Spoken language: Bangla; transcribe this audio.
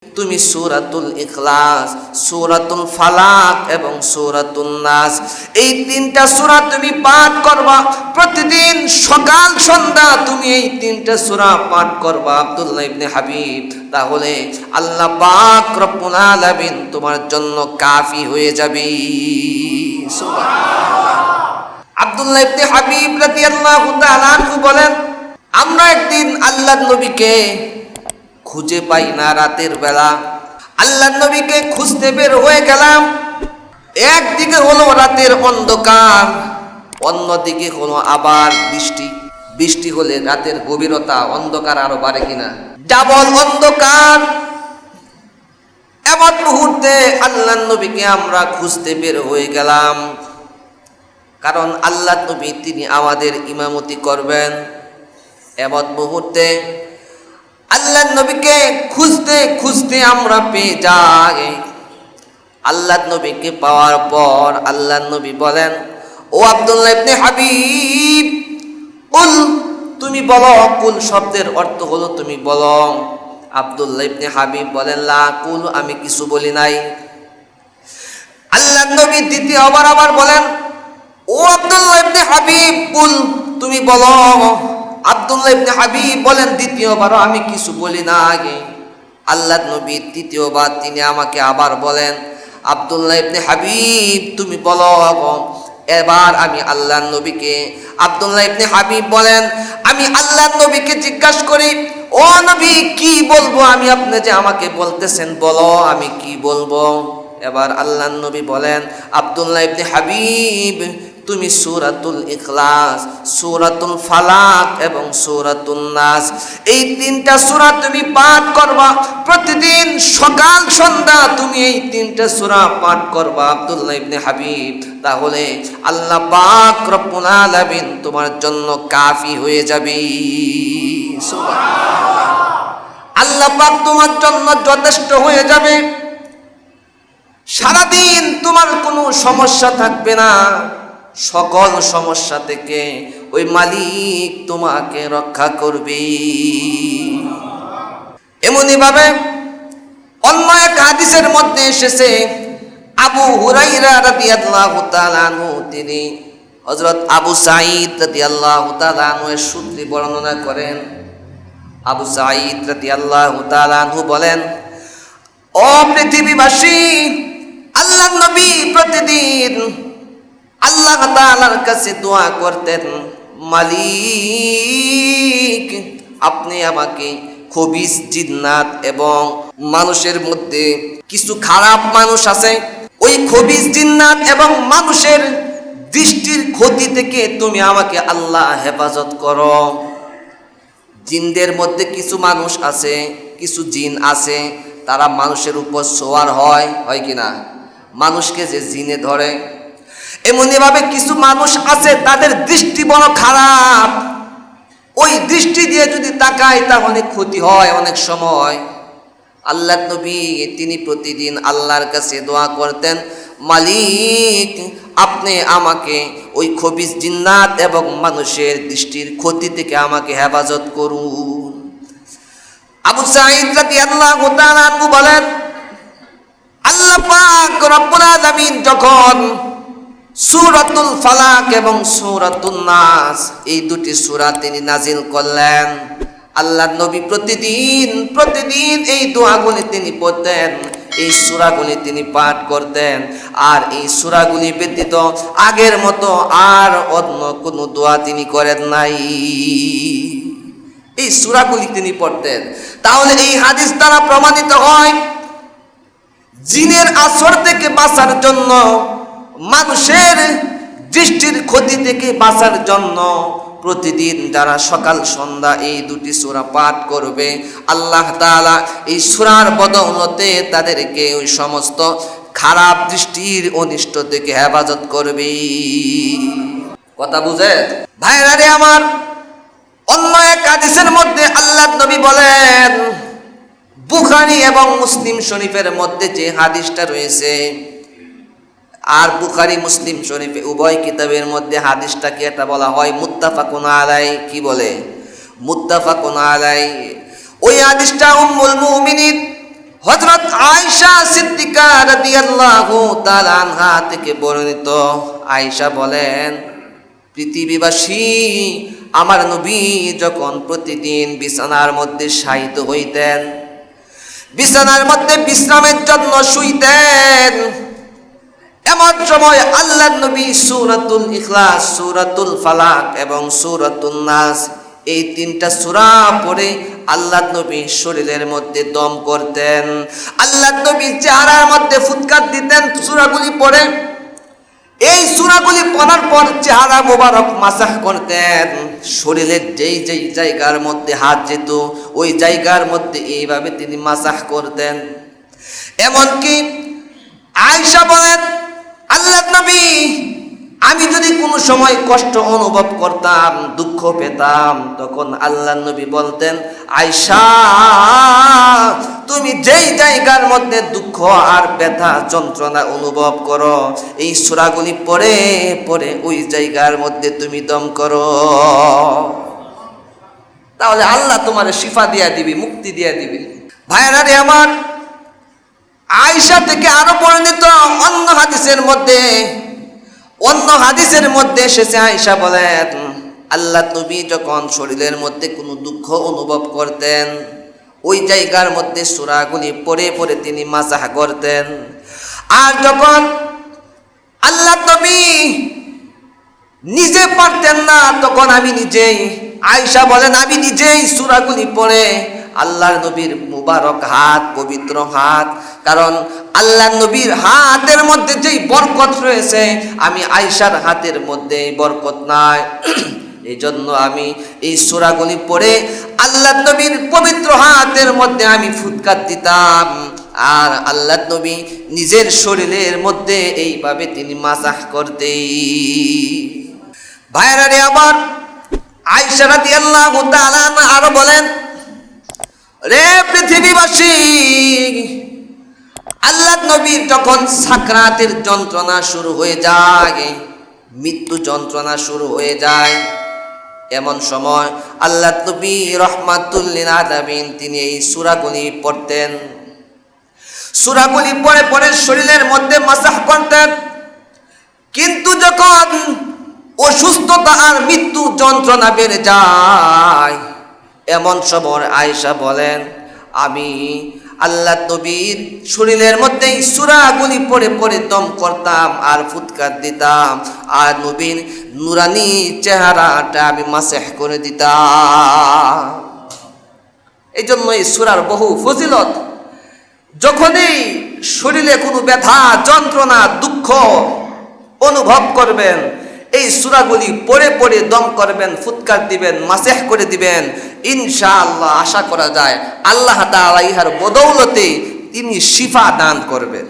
তুমি সূরাতুল ইখলাস, সূরাতুল ফালাক এবং সূরাতুন নাস, এই তিনটা সূরা তুমি পাঠ করবা প্রতিদিন সকাল সন্ধ্যা। তুমি এই তিনটা সূরা পাঠ করবা আব্দুল্লাহ ইবনে হাবিব, তাহলে আল্লাহ পাক রব্বুল আলামিন তোমার জন্য কাফি হয়ে যাবে। সুবহানাল্লাহ। আব্দুল্লাহ ইবনে হাবিব রাদিয়াল্লাহু তাআলা আনহু বলেন, আমরা একদিন আল্লাহর নবীকে খুঁজে পাই না। রাতের বেলা আল্লাহর নবীকে খুঁজতে বের হয়ে গেলাম। একদিকে হলো রাতের অন্ধকার, অন্যদিকে হলো আবার বৃষ্টি। বৃষ্টি হলে রাতের গভীরতা, অন্ধকার আরো বাড়ে কিনা, ডাবল অন্ধকার। এমন মুহূর্তে আল্লাহর নবীকে আমরা খুঁজতে বের হয়ে গেলাম, কারণ আল্লাহর নবী তিনি আমাদের ইমামতি করবেন। এমন মুহূর্তে আল্লাহর নবীকে খুঁজতে খুঁজতে আমরা পেয়ে যাই। আল্লাহর নবীকে পাওয়ার পর আল্লাহর নবী বলেন, ও আব্দুল্লাহ ইবনে হাবিব, কুল, তুমি বলো। কুল শব্দের অর্থ হলো তুমি বলো। আব্দুল্লাহ ইবনে হাবিব বলেন, লা কুল, আমি কিছু বলি নাই। আল্লাহর নবী দ্বিতীয়বার আবার বলেন, ও আব্দুল্লাহ ইবনে হাবিব, কুল, তুমি বলো। আব্দুল্লাহ ইবনে হাবিব বলেন দ্বিতীয়বারও আমি কিছু বলি না আগে। আল্লাহর নবী তৃতীয়বার তিনি আমাকে আবার বলেন, আব্দুল্লাহ ইবনে হাবিব, তুমি বলো। এবার আমি আল্লাহর নবীকে, আব্দুল্লাহ ইবনে হাবিব বলেন, আমি আল্লাহর নবীকে জিজ্ঞাসা করি, ও নবী কি বলবো আমি? আপনি যে আমাকে বলতেছেন বলো, আমি কি বলবো? এবার আল্লাহর নবী বলেন, আব্দুল্লাহ ইবনে হাবিব, তুমি সূরাতুল ইখলাস, সূরাতুল ফালাক এবং সূরাতুন নাস, এই তিনটা সূরা তুমি পাঠ করবা প্রতিদিন সকাল সন্ধ্যা। তুমি এই তিনটা সূরা পাঠ করবা আব্দুল্লাহ ইবনে হাবিব, তাহলে আল্লাহ পাক রব্বুল আলামিন তোমার জন্য কাফি হয়ে যাবে। সুবহানাল্লাহ। আল্লাহ পাক তোমার জন্য যথেষ্ট হয়ে যাবে। সারাদিন তোমার কোনো সমস্যা থাকবে না। সকল সমস্যা থেকে ওই মালিক তোমাকে রক্ষা করবে। এমনি ভাবে অন্য এক হাদিসের মধ্যে এসেছে, আবু হুরায়রা রাদিয়াল্লাহু তাআলা আনহু তিনি হযরত আবু সাঈদ রাদিয়াল্লাহু তাআলা আনহু এর সূত্রে বর্ণনা করেন। আবু সাঈদ রাদিয়াল্লাহু তাআলা আনহু বলেন, ও পৃথিবীবাসী, আল্লাহর নবী প্রতিদিন আল্লাহ তাআলার কাছে দোয়া করতেন, মালিক আপনি আমাকে খবিস জিন্নাত এবং মানুষের মধ্যে কিছু খারাপ মানুষ আছে, ওই খবিস জিন্নাত এবং মানুষের দৃষ্টির ক্ষতি থেকে তুমি আমাকে আল্লাহ হেফাজত করো। জিনদের মধ্যে কিছু মানুষ আছে, কিছু জিন আছে, তারা মানুষের উপর সোয়ার হয় কিনা, মানুষকে যে জিনে ধরে। এমনি ভাবে কিছু মানুষ আছে তাদের দৃষ্টি বড় খারাপ, ওই দৃষ্টি দিয়ে যদি তাকায় তাহলে ক্ষতি হয় অনেক সময়। আল্লাহর নবী তিনি প্রতিদিন আল্লাহর কাছে দোয়া করতেন, মালিক আপনি আমাকে ওই খবিস জিন্নাত এবং মানুষের দৃষ্টির ক্ষতি থেকে আমাকে হেফাজত করুন। আবু সাঈদ রাদিয়াল্লাহু তাআলা আনহু বলেন, আল্লাহ পাক রব্বুল আলামিন যখন সূরাতুল ফালাক এবং সূরাতুন নাস এই দুটি সূরা তিনি নাজিল করলেন, আল্লাহর নবী প্রতিদিন এই দোয়াগুলি তিনি পড়তেন, এই সূরাগুলি তিনি পাঠ করতেন। আর এই সূরাগুলি ব্যতীত আগের মতো আর অন্য কোনো দোয়া তিনি করেন নাই, এই সূরাগুলি তিনি পড়তেন। তাহলে এই হাদিস দ্বারা প্রমাণিত হয়, জিনের আসর থেকে বাঁচার জন্য, মানুষের দৃষ্টির ক্ষতি থেকে বাঁচার জন্য প্রতিদিন যারা সকাল সন্ধ্যা এই দুটি সূরা পাঠ করবে, আল্লাহ তাআলা এই সূরার বদৌলতে তাদেরকে ওই সমস্ত খারাপ দৃষ্টির অনিষ্ট থেকে হেফাজত করবে। কথা বুঝে ভাইরা রে আমার, অন্য এক হাদিসের মধ্যে আল্লাহর নবী বলেন, বুখারী এবং মুসলিম শরীফের মধ্যে যে হাদিসটা রয়েছে, আর বুখারী মুসলিম শরীফে উভয় কিতাবের মধ্যে হাদিসটাকে এটা বলা হয় মুত্তাফাকুন আলাই। কি বলে? মুত্তাফাকুন আলাই। ওই হাদিসটা উম্মুল মুমিনিন হযরত আয়েশা সিদ্দিকা রাদিয়াল্লাহু তাআলা আনহা থেকে বর্ণিত, আয়েশা বলেন, পৃথিবীবাসী আমার নবী যখন প্রতিদিন বিছানার মধ্যে শায়িত হইতেন, বিছানার মধ্যে বিশ্রামের জন্য শুইতেন, এমন সময় আল্লাহর নবী সূরাতুল ইখলাস, সূরাতুল ফালাক এবং সূরাতুন নাস এই তিনটা সূরা পড়ে আল্লাহর নবী শরীরের মধ্যে দম করতেন। আল্লাহর নবী চেহারার মধ্যে ফুৎকার দিতেন সূরাগুলি পড়ে। এই সূরাগুলি পড়ার পর চেহারা মোবারক মাসাহ করতেন। শরীরের যেই যেই জায়গার মধ্যে হাত যেত ওই জায়গার মধ্যে এইভাবে তিনি মাসাহ করতেন। এমনকি আয়েশা বলেন, আল্লাহর নবী আমি যদি কোনো সময় কষ্ট অনুভব করতাম, দুঃখ পেতাম, তখন আল্লাহর নবী বলতেন, আয়েশা তুমি যেই জায়গার মধ্যে দুঃখ আর ব্যথা যন্ত্রণা অনুভব করো এই সূরাগুলি পড়ে পড়ে ওই জায়গার মধ্যে তুমি দম করো, তাহলে আল্লাহ তোমার শিফা দিয়া দিবি, মুক্তি দিয়া দিবি। ভাইরা রে আমার, আয়েশা থেকে আরো বর্ণিত অন্য হাদিসের মধ্যে এসেছে, আয়েশা বলেন, আল্লাহ নবী যখন শরীরের মধ্যে কোনো দুঃখ অনুভব করতেন ওই জায়গার মধ্যে সূরাগুলি পড়ে পড়ে তিনি মাসাহ করতেন। আর যখন আল্লাহ নবী নিজে পারতেন না তখন আমি নিজেই, আয়েশা বলেন, আমি নিজেই সূরাগুলি পড়ে আল্লাহর নবীর মুবারক হাত, পবিত্র হাত, কারণ আল্লাহর নবীর হাতের মধ্যে যেই বরকত রয়েছে আমি আয়েশার হাতের মধ্যে বরকত নাই, এই জন্য আমি এই সূরাগুলি পড়ে আল্লাহর নবীর পবিত্র হাতের মধ্যে আমি ফুৎকার দিতাম। আর আল্লাহর নবী নিজের শরীরের মধ্যে এইভাবে তিনি মাসাহ করতেন। ভাইরা রে আমার, আয়েশা রাদিয়াল্লাহু তাআলা আরো বলেন, রে পৃথিবীবাসী, আল্লাহর নবীর যখন সাকরাতের যন্ত্রণা শুরু হয়ে যায়, মৃত্যু যন্ত্রণা শুরু হয়ে যায়, এমন সময় আল্লাহর নবী রাহমাতুল লিল আলামিন তিনি এই সূরাগুলি পড়তেন। সূরাগুলি পড়ে পড়ে শরীরের মধ্যে মাসাহ করতেন। কিন্তু যখন অসুস্থতা আর মৃত্যু যন্ত্রণা বেড়ে যায় এমন সময় আয়েশা বলেন, আমি আল্লাহর নবীর শরীরের মধ্যে সূরাগুলি পড়ে পড়ে দম করতাম আর ফুৎকার দিতাম, আর নবীর নুরানি চেহারাটা আমি মাসাহ করে দিতাম। এই জন্য এই সূরার বহু ফজিলত। যখনই শরীরে কোনো ব্যথা, যন্ত্রণা, দুঃখ অনুভব করবেন এই সূরাগুলি পড়ে পড়ে দম করবেন, ফুৎকার দিবেন, মাসাহ করে দিবেন, ইনশাআল্লাহ আশা করা যায় আল্লাহ তাআলা ইহার বদৌলতে তিনি শিফা দান করবেন।